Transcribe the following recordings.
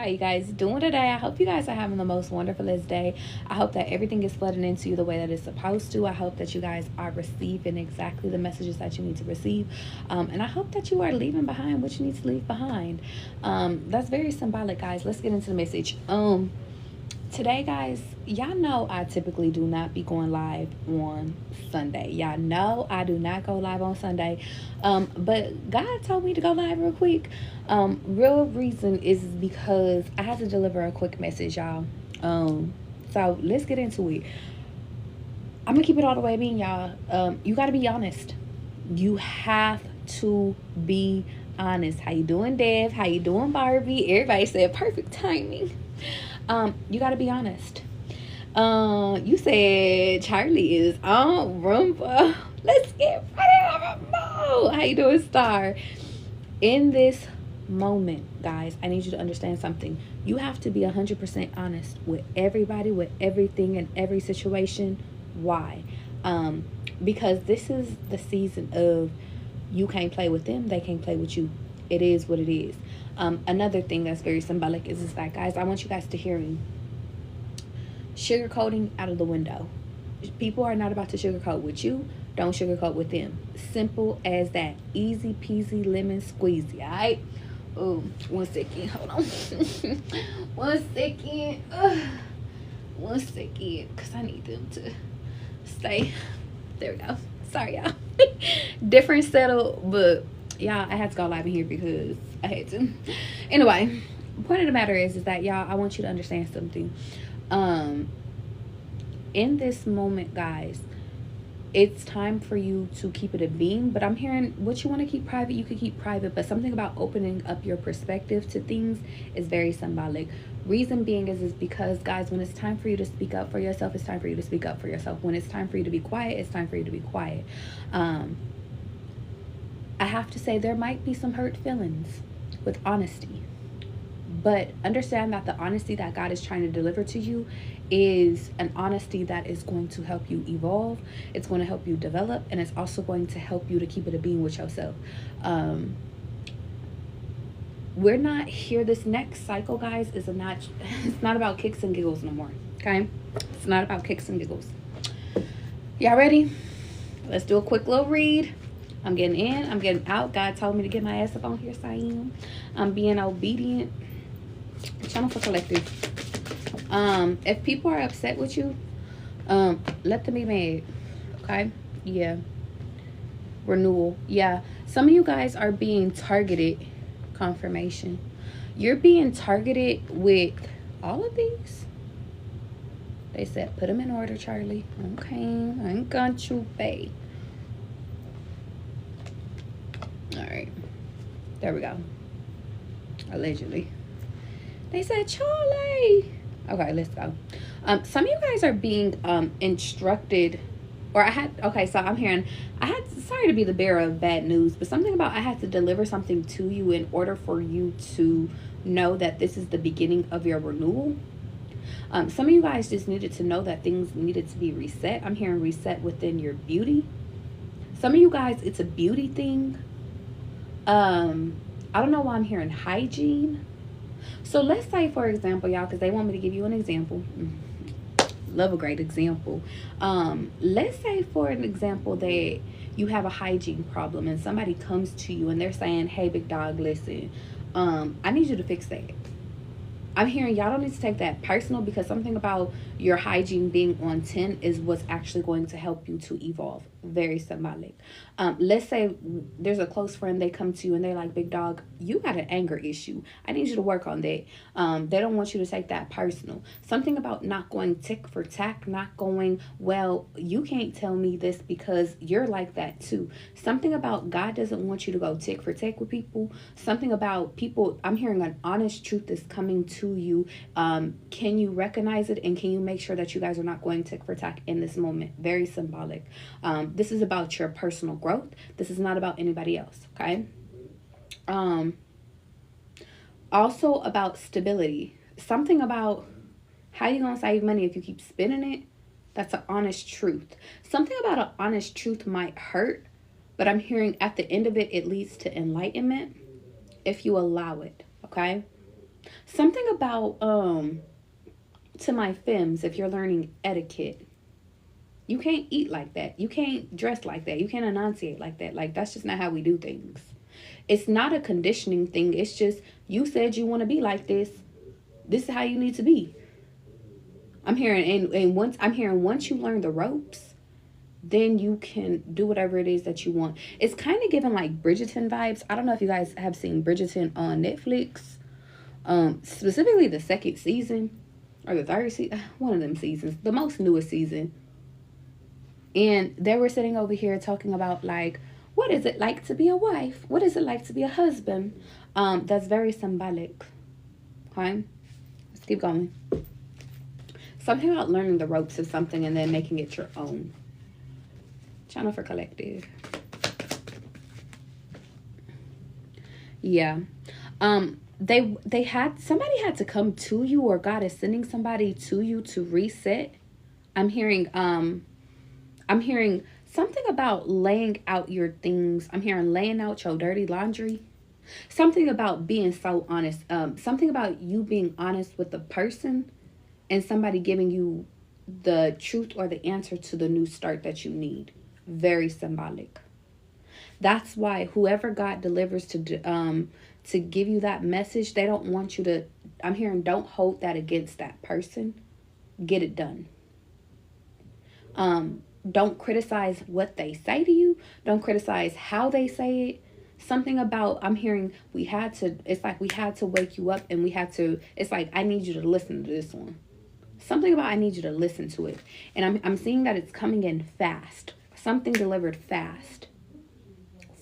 How you guys doing today? I hope you guys are having the most wonderfulest day. I hope that everything is flooding into you the way that it's supposed to. I hope that you guys are receiving exactly the messages that you need to receive. And I hope that you are leaving behind what you need to leave behind. That's very symbolic, guys. Let's get into the message. Today, guys, y'all know I typically do not be going live on Sunday. Y'all know I do not go live on Sunday. But God told me to go live real quick. Real reason is because I had to deliver a quick message, y'all. So let's get into it. I'm gonna keep it all the way being, y'all. You gotta be honest. You have to be honest. How you doing, Dev? How you doing, Barbie? Everybody said perfect timing. You gotta be honest. You said Charlie is on Roomba. Let's get ready to move. How you doing, Star? In this moment, guys, I need you to understand something. You have to be 100% honest with everybody, with everything, and every situation. Why? Because this is the season of you can't play with them, they can't play with you. It is what it is. Another thing that's very symbolic is that, guys, I want you guys to hear me. Sugarcoating out of the window. People are not about to sugarcoat with you. Don't sugarcoat with them. Simple as that. Easy peasy lemon squeezy. All right. Oh, 1 second. Hold on. 1 second. 1 second, because I need them to stay. There we go. Sorry, y'all. Different settle, but y'all, I had to go live in here because I had to. Anyway, point of the matter is that, y'all, I want you to understand something. In this moment, guys, it's time for you to keep it a being, but I'm hearing what you want to keep private, you can keep private, but something about opening up your perspective to things is very symbolic. Reason being is because, guys, when it's time for you to speak up for yourself, it's time for you to speak up for yourself. When it's time for you to be quiet, it's time for you to be quiet. I have to say there might be some hurt feelings with honesty, but understand that the honesty that God is trying to deliver to you is an honesty that is going to help you evolve. It's going to help you develop, and it's also going to help you to keep it a being with yourself. We're not here. This next cycle, guys, is it's not about kicks and giggles no more. Okay, it's not about kicks and giggles. Y'all ready? Let's do a quick little read. I'm getting in, I'm getting out. God told me to get my ass up on here, so I am. I'm being obedient. Channel for collective. If people are upset with you, let them be mad. Okay? Yeah. Renewal. Yeah. Some of you guys are being targeted. Confirmation. You're being targeted with all of these. They said, put them in order, Charlie. Okay. I ain't got you, babe. All right. There we go. Allegedly. They said, Charlie. Okay, let's go. Some of you guys are being instructed, or so I'm hearing, sorry to be the bearer of bad news, but something about I had to deliver something to you in order for you to know that this is the beginning of your renewal. Some of you guys just needed to know that things needed to be reset. I'm hearing reset within your beauty. Some of you guys, it's a beauty thing. I don't know why I'm hearing hygiene. So let's say, for example, y'all, because they want me to give you an example. Love a great example. Let's say, for an example, that you have a hygiene problem and somebody comes to you and they're saying, hey, big dog, listen, I need you to fix that. I'm hearing y'all don't need to take that personal, because something about your hygiene being on 10 is what's actually going to help you to evolve. Very symbolic. Let's say there's a close friend, they come to you and they're like, big dog, you got an anger issue. I need you to work on that. They don't want you to take that personal. Something about not going tick for tack, not going, well, you can't tell me this because you're like that too. Something about God doesn't want you to go tick for tack with people. Something about people, I'm hearing an honest truth is coming to you. Can you recognize it, and can you make sure that you guys are not going tick for tack in this moment? Very symbolic. This is about your personal growth. This is not about anybody else, okay? Also about stability. Something about how you gonna save money if you keep spending it. That's an honest truth. Something about an honest truth might hurt, but I'm hearing at the end of it, it leads to enlightenment if you allow it, okay? Something about, to my femmes, if you're learning etiquette, you can't eat like that. You can't dress like that. You can't enunciate like that. Like, that's just not how we do things. It's not a conditioning thing. It's just, you said you want to be like this. This is how you need to be. I'm hearing, and once you learn the ropes, then you can do whatever it is that you want. It's kind of giving like Bridgerton vibes. I don't know if you guys have seen Bridgerton on Netflix. Specifically the second season or the third season, one of them seasons, the most newest season. And they were sitting over here talking about like, what is it like to be a wife? What is it like to be a husband? That's very symbolic. Okay, let's keep going. Something about learning the ropes of something and then making it your own. Channel for collective. Yeah. Somebody had to come to you, or God is sending somebody to you to reset. I'm hearing something about laying out your things. I'm hearing laying out your dirty laundry. Something about being so honest. Something about you being honest with the person and somebody giving you the truth or the answer to the new start that you need. Very symbolic. That's why whoever God delivers to give you that message, they don't want you to, I'm hearing, don't hold that against that person. Get it done. Don't criticize what they say to you. Don't criticize how they say it. Something about, I'm hearing, it's like we had to wake you up, and it's like, I need you to listen to this one. Something about, I need you to listen to it. And I'm seeing that it's coming in fast. Something delivered fast.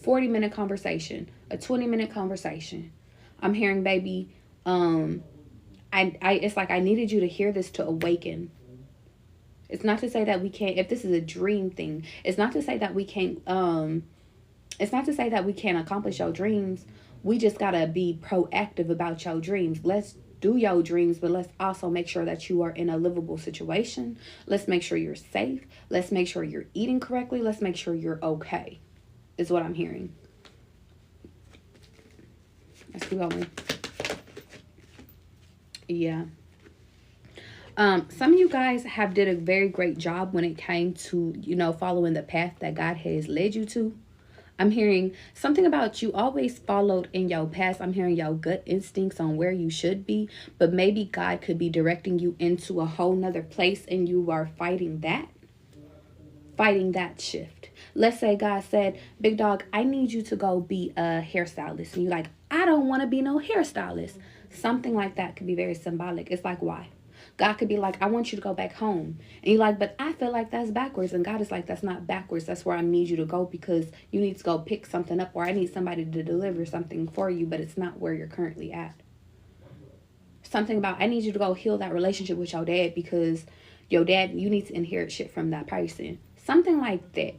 40-minute conversation, a 20-minute conversation. I'm hearing, baby, it's like I needed you to hear this to awaken. It's not to say that we can't, if this is a dream thing, it's not to say that we can't accomplish your dreams. We just gotta be proactive about your dreams. Let's do your dreams, but let's also make sure that you are in a livable situation. Let's make sure you're safe. Let's make sure you're eating correctly. Let's make sure you're okay, is what I'm hearing. Let's keep going. Yeah. Some of you guys have did a very great job when it came to, following the path that God has led you to. I'm hearing something about you always followed in your past. I'm hearing your gut instincts on where you should be, but maybe God could be directing you into a whole nother place, and you are fighting that shift. Let's say God said, big dog, I need you to go be a hairstylist. And you're like, I don't want to be no hairstylist. Something like that could be very symbolic. It's like, why? God could be like, I want you to go back home. And you're like, but I feel like that's backwards. And God is like, that's not backwards. That's where I need you to go, because you need to go pick something up, or I need somebody to deliver something for you, but it's not where you're currently at. Something about, I need you to go heal that relationship with your dad, because your dad, you need to inherit shit from that person. Something like that.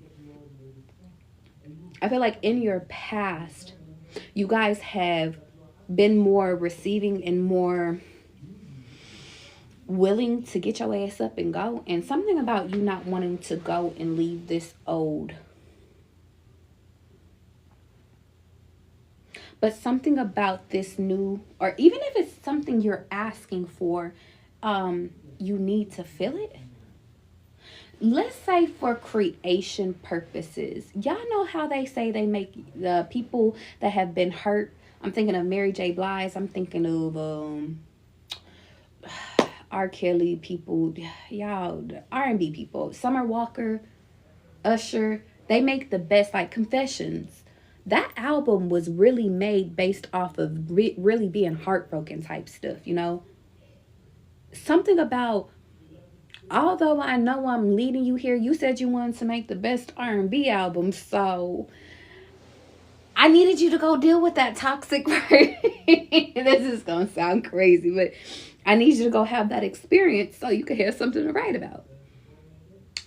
I feel like in your past, you guys have been more receiving and more willing to get your ass up and go. And something about you not wanting to go and leave this old. But something about this new, or even if it's something you're asking for, you need to feel it. Let's say for creation purposes. Y'all know how they say they make the people that have been hurt. I'm thinking of Mary J. Blige. I'm thinking of R. Kelly people. Y'all, R&B people. Summer Walker, Usher. They make the best, like Confessions. That album was really made based off of really being heartbroken type stuff, Something about, although I know I'm leading you here, you said you wanted to make the best R&B album, so I needed you to go deal with that toxic person. This is going to sound crazy, but I need you to go have that experience so you could have something to write about.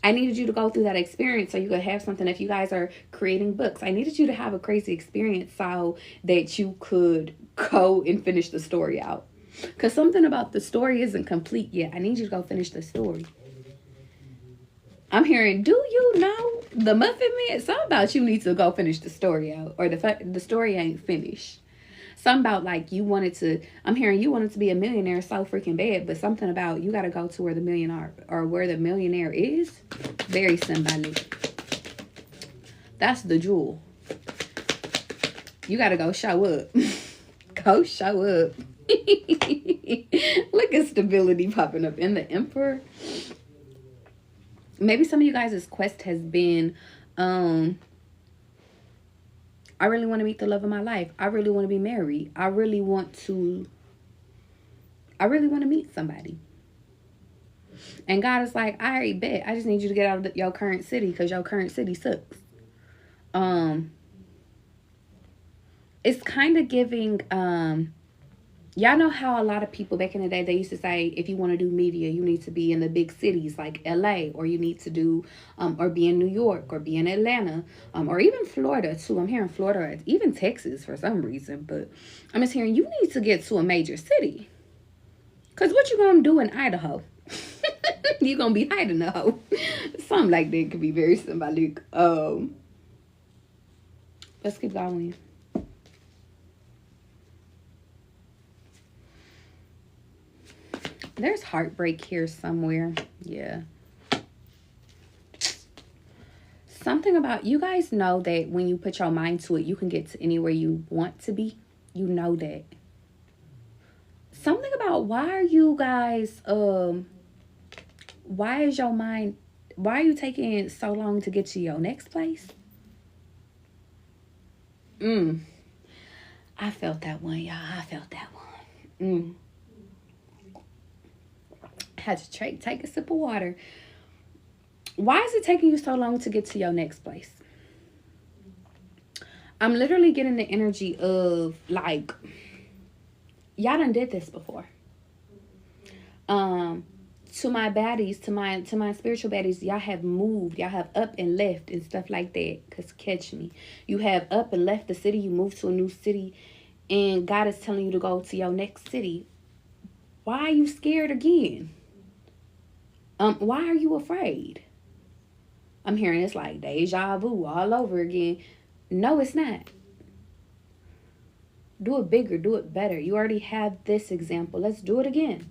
I needed you to go through that experience so you could have something. If you guys are creating books, I needed you to have a crazy experience so that you could go and finish the story out. Because something about the story isn't complete yet. I need you to go finish the story. I'm hearing, do you know the Muffin Man? Something about you need to go finish the story out, or the story ain't finished. Something about like you wanted to, I'm hearing you wanted to be a millionaire so freaking bad, but something about you got to go to where the millionaire or where the millionaire is. Very symbolic. That's the jewel. You got to go show up. Go show up. Look at stability popping up in the Emperor. Maybe some of you guys' quest has been, I really want to meet the love of my life. I really want to be married. I really want to meet somebody. And God is like, I already bet. I just need you to get out of your current city because your current city sucks. It's kind of giving, y'all know how a lot of people back in the day, they used to say, if you want to do media, you need to be in the big cities like LA, or you need to do, or be in New York, or be in Atlanta, or even Florida too. I'm hearing Florida, even Texas for some reason, but I'm just hearing you need to get to a major city. Because what you going to do in Idaho? You going to be hiding the hoe. Something like that could be very symbolic. Let's keep going. There's heartbreak here somewhere. Yeah. Something about, you guys know that when you put your mind to it, you can get to anywhere you want to be. You know that. Something about, why are you guys, why is your mind, why are you taking so long to get to your next place? I felt that one, y'all. I felt that one. Had to take a sip of water. Why is it taking you so long to get to your next place? I'm literally getting the energy of like, y'all done did this before. To my baddies, to my spiritual baddies, y'all have moved, y'all have up and left and stuff like that. Cause catch me, you have up and left the city, you moved to a new city, and God is telling you to go to your next city. Why are you scared again? Why are you afraid? I'm hearing it's like deja vu all over again. No, it's not. Do it bigger, do it better. You already have this example. Let's do it again.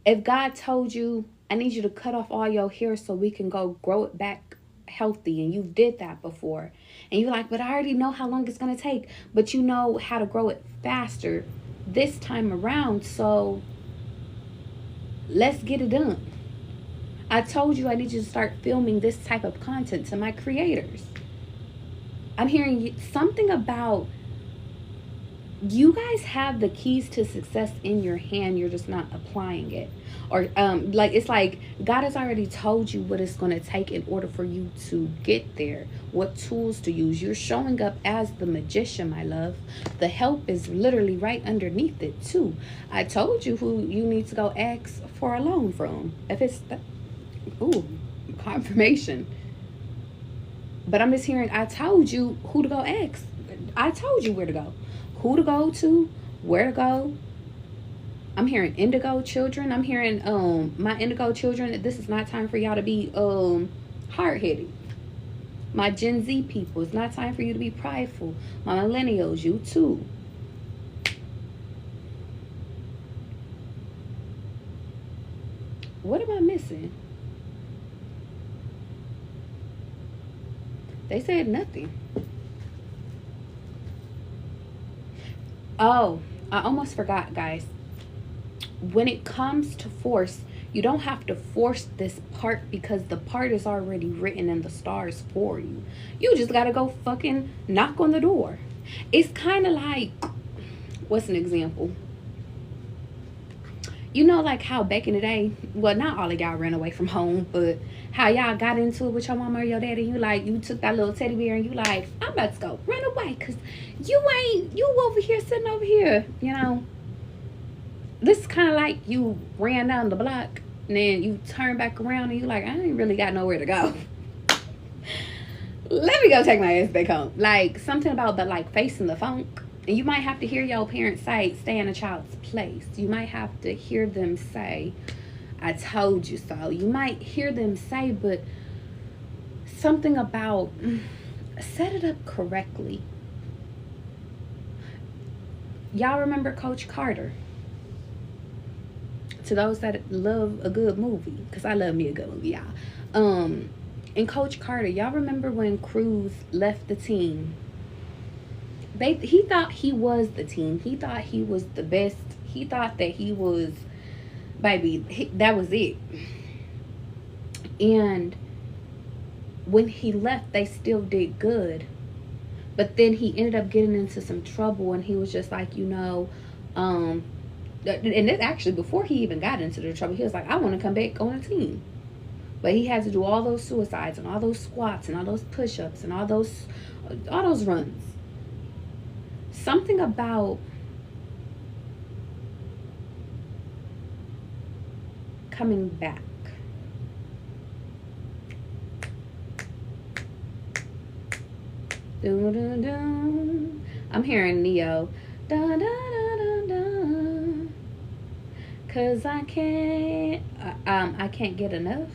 If God told you, I need you to cut off all your hair so we can go grow it back healthy, and you did that before, and you're like, but I already know how long it's going to take, but you know how to grow it faster this time around, so let's get it done. I told you I need you to start filming this type of content to my creators. I'm hearing something about you guys have the keys to success in your hand. You're just not applying it. Or like it's like God has already told you what it's going to take in order for you to get there. What tools to use. You're showing up as the magician, my love. The help is literally right underneath it too. I told you who you need to go ask for a loan from. If it's confirmation. But I'm just hearing, I told you who to go ask. I told you where to go. Who to go to, where to go. I'm hearing indigo children. I'm hearing my indigo children, this is not time for y'all to be hard-headed. My Gen Z people, it's not time for you to be prideful. My millennials, you too. What am I missing? They said nothing. Oh, I almost forgot, guys. When it comes to force, you don't have to force this part because the part is already written in the stars for you. You just gotta go fucking knock on the door. It's kind of like, what's an example? You know, like how back in the day, well, not all of y'all ran away from home, but how y'all got into it with your mama or your daddy. You took that little teddy bear and you like, I'm about to go run away because you over here sitting over here, you know. This is kind of like you ran down the block and then you turn back around and you like, I ain't really got nowhere to go. Let me go take my ass back home. Like something about the like facing the funk. And you might have to hear your parents say, stay in a child's place. You might have to hear them say, I told you so. You might hear them say, but something about set it up correctly. Y'all remember Coach Carter? To those that love a good movie, because I love me a good movie, y'all. In Coach Carter, y'all remember when Cruz left the team? He thought he was the team. He thought he was the best. He thought that he was, baby, that was it. And when he left, they still did good. But then he ended up getting into some trouble, and he was just like, and it's actually before he even got into the trouble, he was like, I want to come back on a team. But he had to do all those suicides and all those squats and all those push-ups and all those runs. Something about coming back. Dun, dun, dun. I'm hearing Neo. Dun, dun, dun, dun, dun. 'Cause I can't get enough.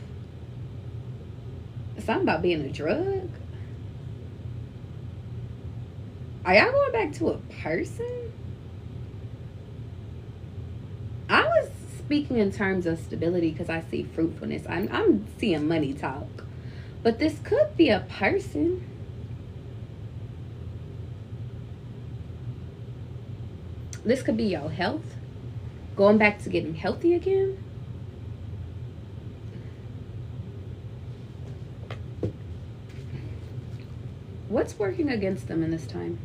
Something about being a drug. Are y'all going back to a person? I was speaking in terms of stability because I see fruitfulness. I'm seeing money talk. But this could be a person. This could be your health. Going back to getting healthy again. What's working against them in this time?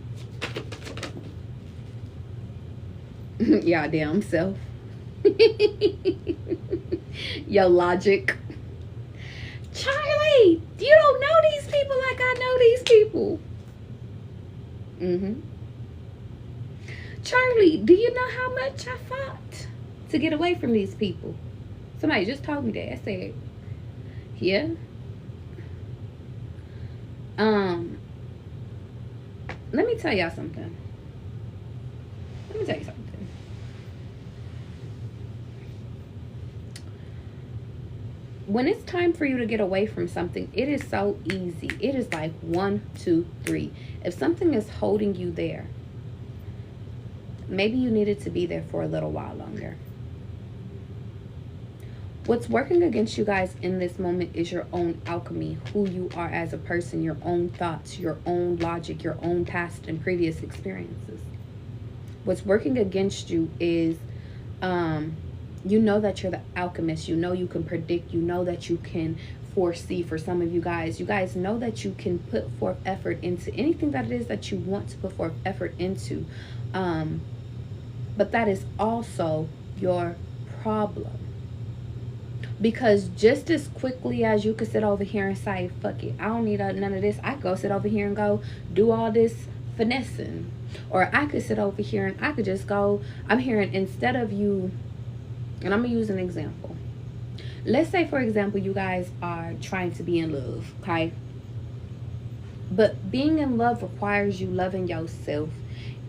Y'all damn self. Your logic. Charlie, you don't know these people like I know these people. Charlie, do you know how much I fought to get away from these people? Somebody just told me that. I said, yeah. Let me tell y'all something. When it's time for you to get away from something, it is so easy. It is like 1, 2, 3. If something is holding you there, maybe you needed to be there for a little while longer. What's working against you guys in this moment is your own alchemy, who you are as a person, your own thoughts, your own logic, your own past and previous experiences. What's working against you is, you know that you're the alchemist. You know you can predict. You know that you can foresee. For some of you guys know that you can put forth effort into anything that it is that you want to put forth effort into. But that is also your problem. Because just as quickly as you could sit over here and say, fuck it, I don't need none of this, I could go sit over here and go do all this finessing. Or I could sit over here and I could just go, I'm hearing, instead of you, and I'm going to use an example. Let's say, for example, you guys are trying to be in love, okay? But being in love requires you loving yourself.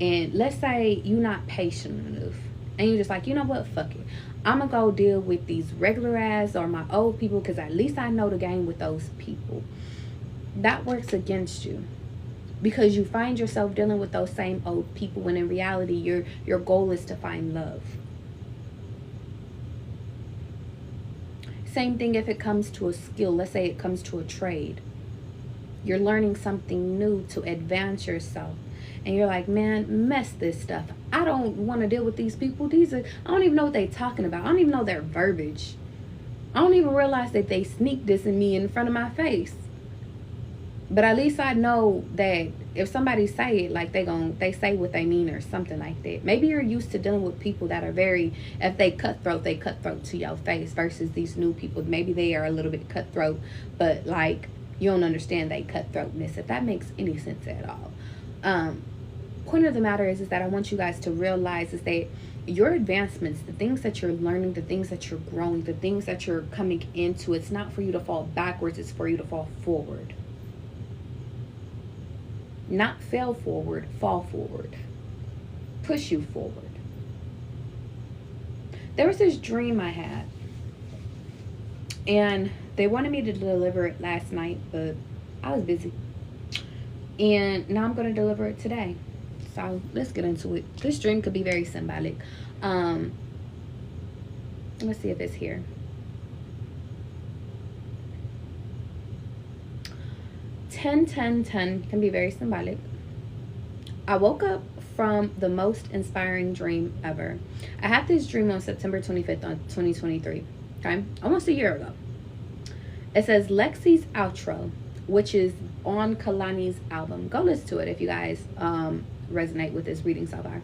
And let's say you're not patient enough. And you're just like, you know what, fuck it. I'm going to go deal with these regular ass or my old people because at least I know the game with those people. That works against you. Because you find yourself dealing with those same old people when in reality your goal is to find love. Same thing if it comes to a skill. Let's say it comes to a trade. You're learning something new to advance yourself. And you're like, man, mess this stuff. I don't want to deal with these people. I don't even know what they're talking about. I don't even know their verbiage. I don't even realize that they sneak this in me in front of my face. But at least I know that if somebody say it, like they say what they mean or something like that. Maybe you're used to dealing with people that are very, if they cutthroat to your face versus these new people. Maybe they are a little bit cutthroat, but like you don't understand they cutthroatness, if that makes any sense at all. Point of the matter is that I want you guys to realize is that your advancements, the things that you're learning, the things that you're growing, the things that you're coming into, it's not for you to fall backwards, it's for you to fall forward. Not fail forward, fall forward. Push you forward. There was this dream I had. And they wanted me to deliver it last night, but I was busy. And now I'm going to deliver it today. So let's get into it. This dream could be very symbolic. Let's see if it's here. 10 can be very symbolic. I woke up from the most inspiring dream ever. I had this dream on September 25th on 2023. Okay, almost a year ago. It says Lexi's outro, which is on Kalani's album. Go listen to it if you guys resonate with this reading so far.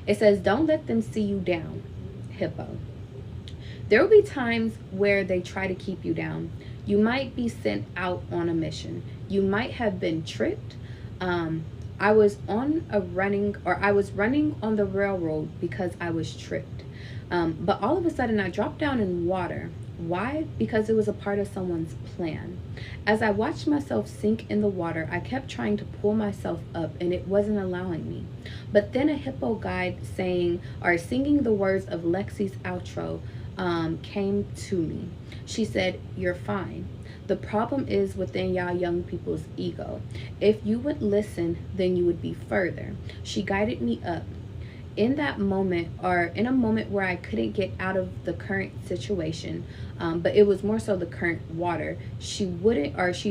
It says, don't let them see you down, Hippo. There will be times where they try to keep you down. You might be sent out on a mission. You might have been tricked. I was running on the railroad because I was tricked. But all of a sudden I dropped down in water. Why? Because it was a part of someone's plan. As I watched myself sink in the water, I kept trying to pull myself up and it wasn't allowing me. But then a hippo guide singing the words of Lexi's outro came to me. She said, you're fine. The problem is within y'all young people's ego. If you would listen, then you would be further. She guided me up. In a moment where I couldn't get out of the current situation, but it was more so the current water, she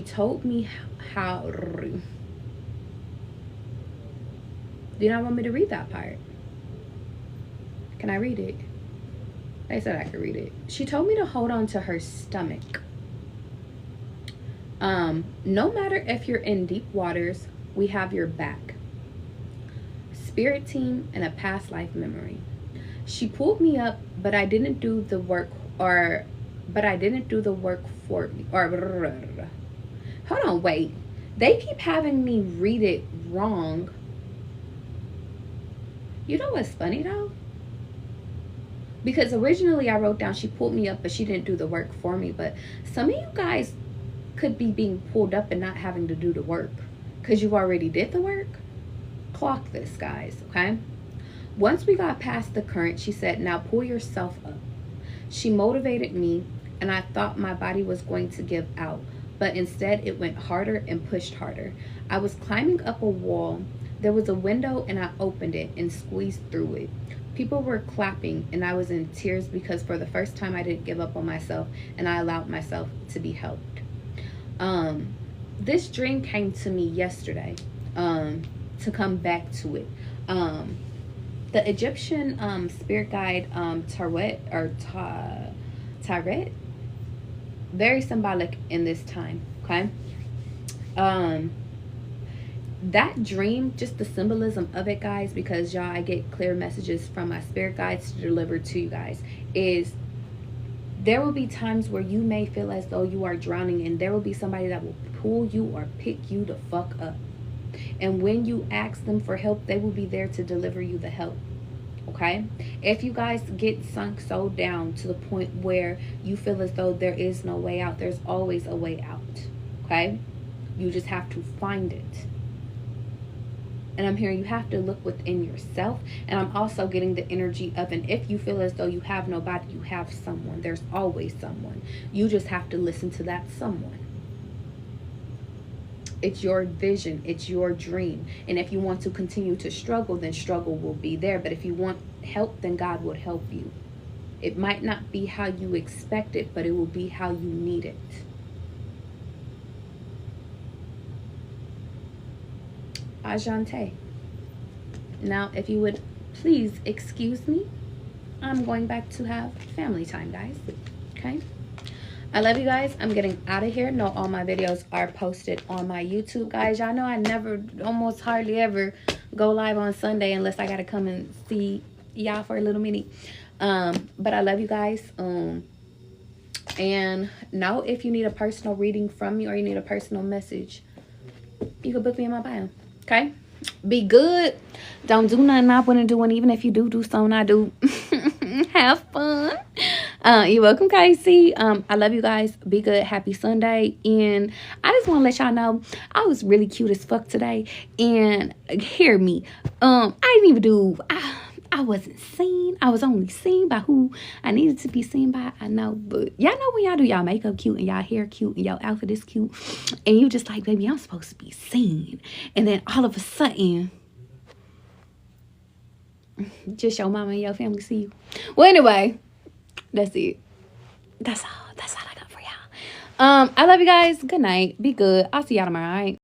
told me how. Do you not want me to read that part? Can I read it? They said I could read it. She told me to hold on to her stomach. No matter if you're in deep waters, we have your back. Spirit team and a past life memory. She pulled me up, but I didn't do the work for me. Hold on, wait. They keep having me read it wrong. You know what's funny though? Because originally I wrote down she pulled me up, but she didn't do the work for me. But some of you guys could be being pulled up and not having to do the work because you already did the work. Clock this, guys, okay? Once we got past the current, she said, now pull yourself up. She motivated me, and I thought my body was going to give out, but instead it went harder and pushed harder. I was climbing up a wall. There was a window, and I opened it and squeezed through it. People were clapping, and I was in tears because for the first time I didn't give up on myself, and I allowed myself to be helped. This dream came to me yesterday. To come back to it, the Egyptian spirit guide Tarot, very symbolic in this time. Okay, that dream, just the symbolism of it, guys, because y'all, I get clear messages from my spirit guides to deliver to you guys, is there will be times where you may feel as though you are drowning, and there will be somebody that will pull you or pick you the fuck up. And when you ask them for help, they will be there to deliver you the help. Okay? If you guys get sunk so down to the point where you feel as though there is no way out, there's always a way out. Okay? You just have to find it. And I'm hearing you have to look within yourself. And I'm also getting the energy of, and if you feel as though you have nobody, you have someone. There's always someone. You just have to listen to that someone. It's your vision. It's your dream. And if you want to continue to struggle, then struggle will be there. But if you want help, then God will help you. It might not be how you expect it, but it will be how you need it. Ajante. Now, if you would please excuse me, I'm going back to have family time, guys. Okay? I love you guys. I'm getting out of here. No, all my videos are posted on my YouTube, guys. Y'all know I never, almost hardly ever go live on Sunday unless I got to come and see y'all for a little minute. But I love you guys. And now if you need a personal reading from me or you need a personal message, you can book me in my bio. Okay? Be good. Don't do nothing I wouldn't do. And even if you do something I do, have fun. You're welcome, Casey. I love you guys. Be good. Happy Sunday. And I just want to let y'all know I was really cute as fuck today. And hear me. I didn't even do... I wasn't seen. I was only seen by who I needed to be seen by. I know, but y'all know when y'all do y'all makeup cute and y'all hair cute and y'all outfit is cute, and you just like, baby, I'm supposed to be seen. And then all of a sudden, Just your mama and your family see you. Well, anyway, that's it. That's all I got for y'all. I love you guys. Good night. Be good. I'll see y'all tomorrow, all right?